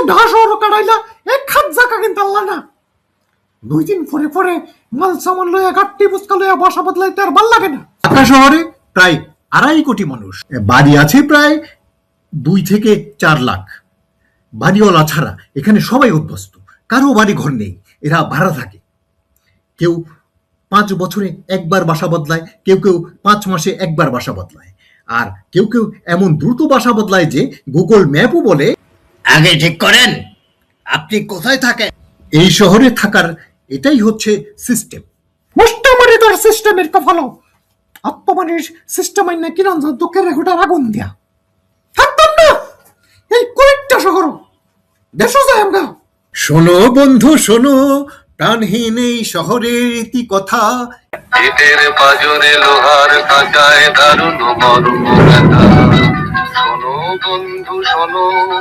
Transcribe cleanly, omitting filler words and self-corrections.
ঢাকা শহর কাটাইলা এক হাত জায়গা কিনতে পারলা না। 2 দিন পরে পরে মাল সামান লইয়া গাট্টি বুসকা লইয়া বাসা বদলাইতে আর ভাল লাগে না। ঢাকা শহরে প্রায় 2.5 কোটি মানুষ, বাড়ি আছে প্রায় 2 থেকে 4 লাখ। বাড়িওয়ালা ছাড়া এখানে সবাই অভ্যস্ত, কারো বাড়ি ঘর নেই, এরা ভাড়া থাকে। কেউ 5 বছরে একবার বাসা বদলায়, কেউ কেউ 5 মাসে একবার বাসা বদলায়, আর কেউ কেউ এমন দ্রুত বাসা বদলায় যে গুগল ম্যাপও বলে আগে ঠিক করেন আপনি কোথায় থাকেন। এই শহরে থাকার এটাই হচ্ছে সিস্টেম। মুষ্টামারি তোর সিস্টেমের কফলো আত্মমানির সিস্টেম আইনা কিরঞ্জন তোকে রেগুটার আগুন দিয়া থাকতাম না এই কয়েকটা শহর দেশ যায় আমরা। শোনো বন্ধু শোনো, প্রাণহীন এই শহরের ইতি কথা, ইটের পাজরে লোহার খাঁচায় দারুণ মর্ম ব্যথা। শোনো বন্ধু শোনো।